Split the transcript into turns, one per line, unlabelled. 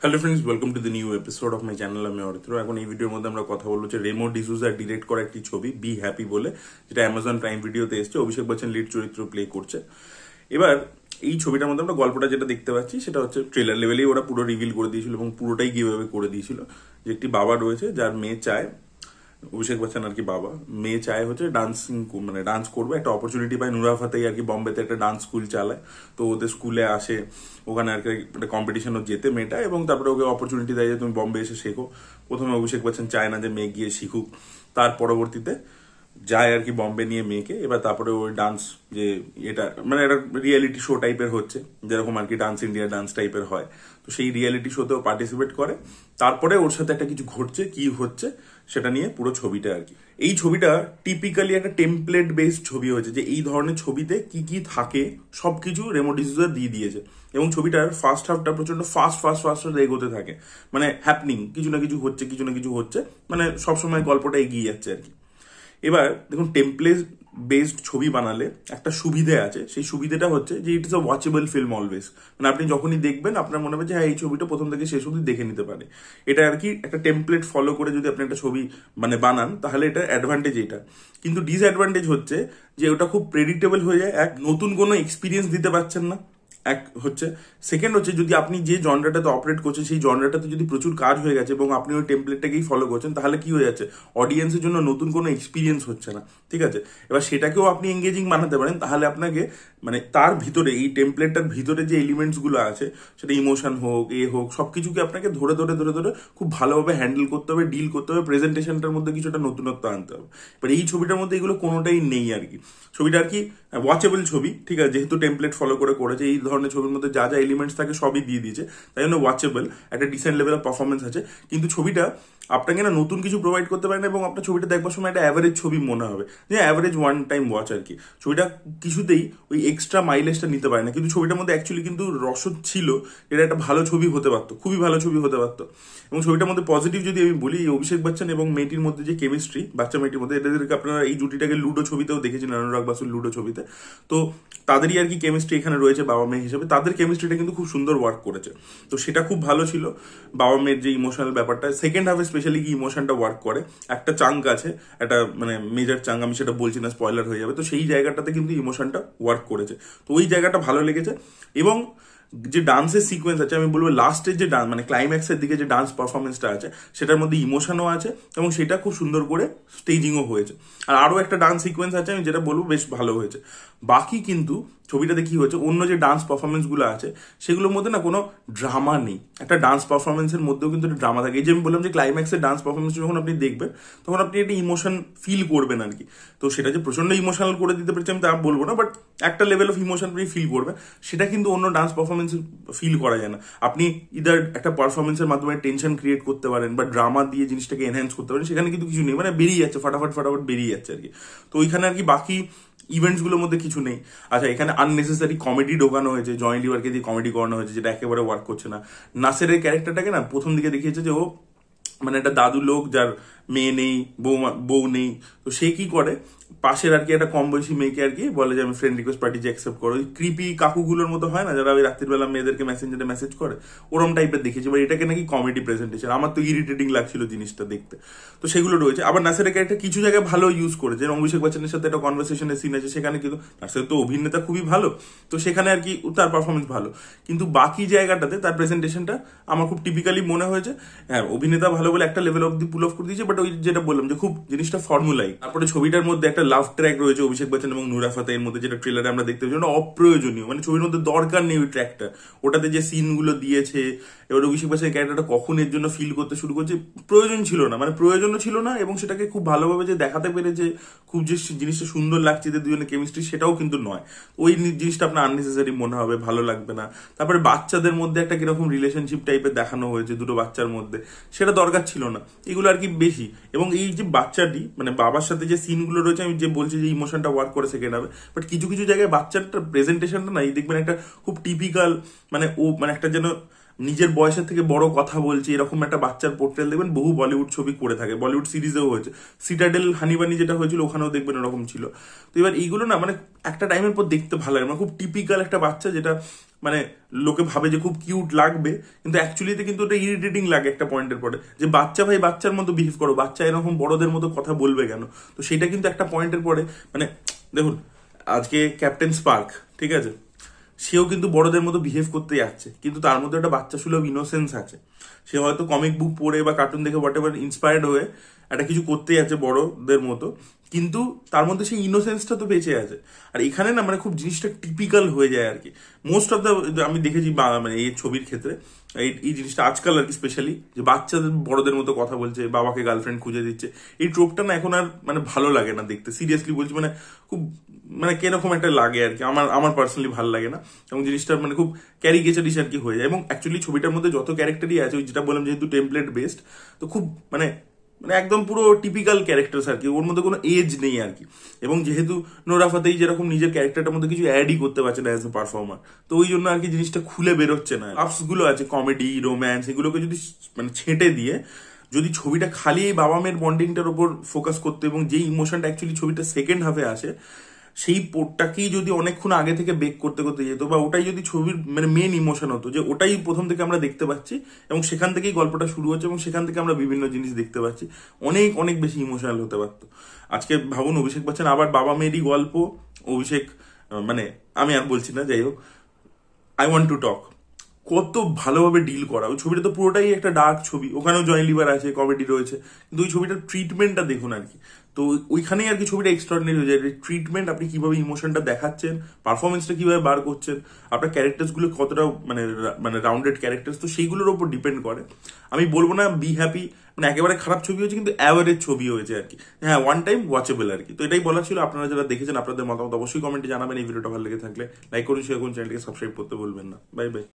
Hello friends, welcome to the new episode of my channel. আমি অরিত্র। এখন এই ভিডিওর মধ্যে আমরা কথা বলবো যে রেমো ডিসুজা ডিরেক্ট করা একটি ছবি বি হ্যাপি বলে, যেটা অ্যামাজন প্রাইম ভিডিওতে এসছে। অভিষেক বচ্চন লিড চরিত্র প্লে করছে। এবার এই ছবিটার মধ্যে আমরা গল্পটা যেটা দেখতে পাচ্ছি সেটা হচ্ছে ট্রেলার লেভেলেই ওরা পুরো রিভিল করে দিয়েছিল এবং পুরোটাই গিভঅ্যাওয়ে করে দিয়েছিল যে একটি বাবা রয়েছে যার মেয়ে চায়, অভিষেক বচ্চন আর কি বাবা, মেয়ে চায় হচ্ছে ডান্সিং, মানে ডান্স করবে। একটা অপরচুনিটি পায় নুরা ফাতেহি আর কি, বম্বেতে একটা ডান্স স্কুল চালায়। তো ওদের স্কুলে আসে, ওখানে আর কি একটা কম্পিটিশনও জেতে মেয়েটা, এবং তারপরে ওকে অপরচুনিটি দেয় যে তুমি বম্বে এসে শেখো। প্রথমে অভিষেক বচ্চন চায় না যে মেয়ে গিয়ে শিখুক, তার পরবর্তীতে যায় আর কি বম্বে নিয়ে মেয়েকে। এবার তারপরে ওই ডান্স, যে এটা মানে একটা রিয়েলিটি শো টাইপের হচ্ছে, যেরকম আর কি ডান্স ইন্ডিয়া ডান্স টাইপের হয়। তো সেই রিয়েলিটি শোতেও পার্টিসিপেট করে। তারপরে ওর সাথে একটা কিছু ঘটছে, কি হচ্ছে সেটা নিয়ে পুরো ছবিটা আর কি। এই ছবিটা টিপিক্যালি একটা টেমপ্লেট বেসড ছবি হয়েছে, যে এই ধরনের ছবিতে কি কি থাকে সবকিছু রেমো ডিসুজা দিয়ে দিয়েছে। এবং ছবিটার ফার্স্ট হাফটা প্রচন্ড ফাস্ট ফাস্ট ফাস্ট এগোতে থাকে, মানে হ্যাপনিং, কিছু না কিছু হচ্ছে, কিছু না কিছু হচ্ছে, মানে সবসময় গল্পটা এগিয়ে যাচ্ছে আর কি। এবার দেখুন, টেমপ্লেট বেসড ছবি বানালে একটা সুবিধে আছে, সেই সুবিধাটা হচ্ছে যে ইট ইস আ ওয়াচেবল ফিল্ম অলওয়েজ। মানে আপনি যখনই দেখবেন আপনার মনে হবে যে হ্যাঁ, এই ছবিটা প্রথম থেকে শেষ অবধি দেখে নিতে পারে। এটা আর কি একটা টেমপ্লেট ফলো করে যদি আপনি একটা ছবি মানে বানান, তাহলে এটা অ্যাডভান্টেজ এটা। কিন্তু ডিসঅ্যাডভান্টেজ হচ্ছে যে ওটা খুব প্রেডিক্টেবল হয়ে যায়। এক, নতুন কোনো এক্সপিরিয়েন্স দিতে পারছেন না, এক হচ্ছে। সেকেন্ড হচ্ছে, যদি আপনি যে জনরাটাতে অপারেট করছেন সেই জনরাটাতে যদি প্রচুর কাজ হয়ে গেছে এবং আপনি ওই টেমপ্লেটটাকেই ফলো করছেন, তাহলে কি হয়ে যাচ্ছে, অডিয়েন্সের জন্য নতুন কোনো এক্সপিরিয়েন্স হচ্ছে না। ঠিক আছে, এবার সেটাকেও আপনি এঙ্গেজিং বানাতে পারেন, তাহলে আপনাকে মানে তার ভিতরে, এই টেমপ্লেটটার ভিতরে যে এলিমেন্টস গুলো আছে, সেটা ইমোশন হোক, হোক, সবকিছুকে আপনাকে ধরে ধরে ধরে ধরে খুব ভালোভাবে হ্যান্ডেল করতে হবে, ডিল করতে হবে, প্রেজেন্টেশনটার মধ্যে কিছুটা নতুনত্ব আনতে হবে। এবার এই ছবিটার মধ্যে এগুলো কোনোটাই নেই আর কি। ছবিটা আর কি ওয়াচেবল ছবি, ঠিক আছে, যেহেতু টেমপ্লেট ফলো করে করেছে, এই ধরনের ছবির মধ্যে যা যা এলিমেন্টস থাকে সবই দিয়ে দিয়েছে, তাই জন্য ওয়াচেবল, একটা ডিসেন্ট লেভেল অফ পারফরমেন্স আছে। কিন্তু ছবিটা আপনাকে না নতুন কিছু প্রোভাইড করতে পারে না, এবং আপনার ছবিটা দেখবার সময় একটা অ্যাভারেজ ছবি মনে হবে, যে অ্যাভারেজ ওয়ান টাইম ওয়াচ আর কি। ছবিটা কিছুতেই ওই এক্সট্রা মাইলেজটা নিতে পারে না। কিন্তু ছবিটার মধ্যে অ্যাকচুয়ালি কিন্তু রসদ ছিল, এটা একটা ভালো ছবি হতে পারতো, খুবই ভালো ছবি হতে পারতো। এবং ছবিটার মধ্যে পজিটিভ যদি আমি বলি, অভিষেক বচ্চন এবং মেয়েটির মধ্যে যে কেমিস্ট্রি, বাচ্চা মেয়েটির মধ্যে, এদেরকে আপনারা এই জুটিটাকে লুডো ছবিতেও দেখেছিলেন, অনুরাগ বাসুর লুডো ছবিতে। তো তাদেরই আর কি কেমিস্ট্রি এখানে রয়েছে বাবা মেয়ে হিসেবে, তাদের কেমিস্ট্রিটা কিন্তু খুব সুন্দর ওয়ার্ক করেছে। তো সেটা খুব ভালো ছিল। বাবা মেয়ের যে ইমোশনাল ব্যাপারটা সেকেন্ড হাফে স্পেশালি কি ইমোশনটা ওয়ার্ক করে, একটা চাঙ্ক আছে, একটা মানে মেজর চাঙ্ক, আমি সেটা বলছি না, স্পয়লার হয়ে যাবে। তো সেই জায়গাটাতে কিন্তু ইমোশনটা ওয়ার্ক করেছে, তো ওই জায়গাটা ভালো লেগেছে। এবং যে ডান্সের সিকোয়েন্স আছে, আমি বলবো লাস্টের যে ডান্স, মানে ক্লাইম্যাক্সের দিকে যে ডান্স পারফরমেন্সটা আছে, সেটার মধ্যে ইমোশনও আছে এবং সেটা খুব সুন্দর করে স্টেজিংও হয়েছে। আর আরও একটা ডান্স সিকোয়েন্স আছে, আমি যেটা বলবো বেশ ভালো হয়েছে। বাকি কিন্তু ছবিটাতে কি হয়েছে, অন্য যে ডান্স পারফরমেন্স গুলো আছে সেগুলোর মধ্যে না কোনো ড্রামা নেই। একটা ডান্স পারফরমেন্সের মধ্যেও কিন্তু একটা ড্রামা থাকে। এই যে আমি বললাম যে ক্লাইম্যাক্সের ডান্স পারফরমেন্স যখন আপনি দেখবেন, তখন আপনি একটা ইমোশন ফিল করবেন আর কি। তো সেটা যে প্রচন্ড ইমোশনাল করে দিতে পেরেছি আমি তা বলবো না, বাট একটা লেভেল অফ ইমোশন আপনি ফিল করবেন, সেটা কিন্তু অন্য ডান্স পারফরমেন্স ফিল করা যায় না। আপনি ইদার একটা পারফরমেন্সের মাধ্যমে টেনশন ক্রিয়েট করতে পারেন বা ড্রামা দিয়ে জিনিসটাকে এনহ্যান্স করতে পারেন, সেখানে কিন্তু কিছু নেই, মানে বেরিয়ে যাচ্ছে, ফাটাফাট ফাটাফাট বেরিয়ে যাচ্ছে আর কি। তো ওইখানে আর কি বাকি ইভেন্টস গুলোর মধ্যে কিছু নেই। আচ্ছা, এখানে আননেসেসারি কমেডি ঢোকানো হয়েছে, জয় লিভারকে দিয়ে কমেডি করানো হয়েছে, যেটা একেবারে ওয়ার্ক করছে না। নাসেরের ক্যারেক্টারটাকে না প্রথম দিকে দেখিয়েছে যে ও মানে একটা দাদু লোক, যার মেয়ে নেই, বউ নেই। তো সে কি করে, পাশের আর কি একটা কম বয়সী মেয়েকে আর কি বলে যে আমি ফ্রেন্ড রিকোয়েস্ট পার্টি যে অ্যাকসেপ্ট করো। ওই ক্রিপি কাকুগুলোর মতো হয় না, যারা ওই রাত্রির বেলা মেয়েদেরকে মেসেঞ্জারে মেসেজ করে, ওরম টাইপের দেখেছি। এবার এটাকে নাকি কমেডি প্রেজেন্টেশন, আমার তো ইরিটেটিং লাগছিল জিনিসটা দেখতে। তো সেগুলো রয়েছে। আবার নাসেরের ক্যারেক্টার কিছু জায়গায় ভালো ইউজ করেছে, যেমন অভিষেক বচ্চনের সাথে একটা কনভারসেশনের সিন আছে, সেখানে কিন্তু নাসের তো অভিনেতা খুবই ভালো, তো সেখানে আর কি তার পারফরমেন্স ভালো। কিন্তু বাকি জায়গাটাতে তার প্রেজেন্টেশনটা আমার খুব টিপিক্যালি মনে হয়েছে। হ্যাঁ, অভিনেতা ভালো বলে একটা level of the pool of করে দিয়েছে, বাট ওই যেটা বললাম যে খুব জিনিসটা ফর্মুলাই। তারপরে ছবিটার মধ্যে একটা লাভ ট্র্যাক রয়েছে অভিষেক বচ্চন এবং নুরা ফাতেহির মধ্যে, যেটা ট্রেলারে আমরা দেখতে পাচ্ছি, ওটা অপ্রয়োজনীয়, মানে ছবির মধ্যে দরকার নেই ওই ট্র্যাকটা। ওটাতে যে সিনগুলো দিয়েছে, এবার অভিষেক বচ্চনের ক্যারেক্টারটা কখন এর জন্য ফিল করতে শুরু করছে, প্রয়োজন ছিল না, মানে প্রয়োজনও ছিল না। এবং সেটাকে খুব ভালোভাবে যে দেখাতে পেরেছে, খুব যে জিনিসটা সুন্দর লাগছে যে দুজনের কেমিস্ট্রি, সেটাও কিন্তু নয়। ওই জিনিসটা আপনার আননেসেসারি মনে হবে, ভালো লাগবে না। তারপরে বাচ্চাদের মধ্যে একটা কিরকম রিলেশনশিপ টাইপের দেখানো হয়েছে দুটো বাচ্চার মধ্যে, সেটা দরকার ছিল না। এগুলো আর কি বেশি। এবং এই যে বাচ্চাটি মানে বাবার সাথে যে সিনগুলো রয়েছে, আমি যে বলছি যে ইমোশনটা ওয়ার্ক করে সেকেন্ড হবে, বাট কিছু কিছু জায়গায় বাচ্চাটার প্রেজেন্টেশনটা না, এই দেখবেন একটা খুব টিপিক্যাল, মানে ও মানে একটা যেন নিজের বয়সের থেকে বড় কথা বলছে, এরকম একটা বাচ্চার পোর্ট্রেল দেখবেন বহু বলিউড ছবি করে থাকে, বলিউড সিরিজেও হয়েছে, সিটাডেল হানিবানি যেটা হয়েছিল ওখানেও দেখবেন এরকম ছিল। তো এবার এইগুলো না মানে একটা টাইমের পর দেখতে ভালো লাগে, মানে খুব টিপিক্যাল একটা বাচ্চা যেটা মানে লোকে ভাবে যে খুব কিউট লাগবে, কিন্তু অ্যাকচুয়ালিতে কিন্তু ওটা ইরিটেটিং লাগে একটা পয়েন্টের পরে, যে বাচ্চা ভাই বাচ্চার মতো বিহেভ করো, বাচ্চা এরকম বড়দের মতো কথা বলবে কেন? তো সেটা কিন্তু একটা পয়েন্টের পরে মানে দেখুন, আজকে ক্যাপ্টেন স্পার্ক, ঠিক আছে, সেও কিন্তু বড়দের মতো বিহেভ করতে যাচ্ছে, কিন্তু তার মধ্যে একটা বাচ্চা সুলভ ইনোসেন্স আছে। সে হয়তো কমিক বুক পড়ে বা কার্টুন দেখে হোয়াট এভার ইন্সপায়ার্ড হয়ে একটা কিছু করতে যাচ্ছে বড়দের মতো, কিন্তু তার মধ্যে সেই ইনোসেন্সটা তো বেঁচে আছে। আর এখানে না মানে খুব জিনিসটা টিপিক্যাল হয়ে যায় আর কি, মোস্ট অফ দ্য আমি দেখেছি মানে এই ছবির ক্ষেত্রে এই জিনিসটা আজকাল আর কি স্পেশালি, যে বাচ্চাদের বড়দের মতো কথা বলছে, বাবাকে গার্লফ্রেন্ড খুঁজে দিচ্ছে, এই ট্রোপটা না এখন আর মানে ভালো লাগে না দেখতে, সিরিয়াসলি বলছি, মানে খুব মানে কিরকম একটা লাগে আর কি, আমার পার্সোনালি ভালো লাগে না, এবং জিনিসটা মানে খুব ক্যারিকেচারিশ আর কি হয়ে যায়। এবং অ্যাকচুয়ালি ছবিটার মধ্যে যত ক্যারেক্টারই আছে, ওই যেটা বললাম যেহেতু টেমপ্লেট বেসড, তো খুব মানে মানে একদম পুরো টিপিক্যাল ক্যারেক্টার আর কি, ওর মধ্যে কোনো এজ নেই আর কি। এবং যেহেতু নোরা ফাতেহি যেরকম নিজের ক্যারেক্টারটার মধ্যে কিছু অ্যাডই করতে পারছে না অ্যাজ এ পারফর্মার, তো ওই জন্য আর কি জিনিসটা খুলে বেরোচ্ছে না। আপস গুলো আছে, কমেডি, রোম্যান্স, এগুলোকে যদি মানে ছেঁটে দিয়ে যদি ছবিটা খালি এই বাবা মেয়ের বন্ডিংটার উপর ফোকাস করতে, এবং যেই ইমোশনটা অ্যাকচুয়ালি ছবিটা সেকেন্ড হাফে আসে, সেই পোর্টটাকেই যদি অনেকক্ষণ আগে থেকে বেক করতে করতে যেত, বা ওটাই যদি ছবির মানে মেন ইমোশন হতো, যে ওটাই প্রথম থেকে আমরা দেখতে পাচ্ছি এবং সেখান থেকেই গল্পটা শুরু হচ্ছে এবং সেখান থেকে আমরা বিভিন্ন জিনিস দেখতে পাচ্ছি, অনেক অনেক বেশি ইমোশনাল হতে পারতো। আজকে ভাবুন, অভিষেক বচ্চন আবার বাবা মেয়েরই গল্প, অভিষেক মানে আমি আর বলছি না, যাই হোক, আই ওয়ান্ট টু টক কত ভালোভাবে ডিল করা। ওই ছবিটা তো পুরোটাই একটা ডার্ক ছবি, ওখানেও জয় লিভার আছে, কমেডি রয়েছে, কিন্তু ওই ছবিটার ট্রিটমেন্টটা দেখুন আর কি। তো ওইখানেই আর কি ছবিটা এক্সট্রাঅর্ডিনারি হয়ে যায়, ট্রিটমেন্ট, আপনি কিভাবে ইমোশনটা দেখাচ্ছেন, পারফরমেন্সটা কিভাবে বার করছেন, আপনার ক্যারেক্টার্স গুলো কতটা মানে মানে রাউন্ডেড ক্যারেক্টার্স, তো সেইগুলোর উপর ডিপেন্ড করে। আমি বলবো না বি হ্যাপি মানে একেবারে খারাপ ছবি হয়েছে, কিন্তু অ্যাভারেজ ছবি হয়েছে আর কি, হ্যাঁ ওয়ান টাইম ওয়াচেবল আর কি। তো এটাই বলা ছিল, আপনারা যারা দেখেছেন আপনাদের মতামত অবশ্যই কমেন্টে জানাবেন। এই ভিডিওটা ভালো লেগে থাকলে লাইক করুন, শেয়ার করুন, চ্যানেলটিকে সাবস্ক্রাইব করতে বলবেন না। Bye bye.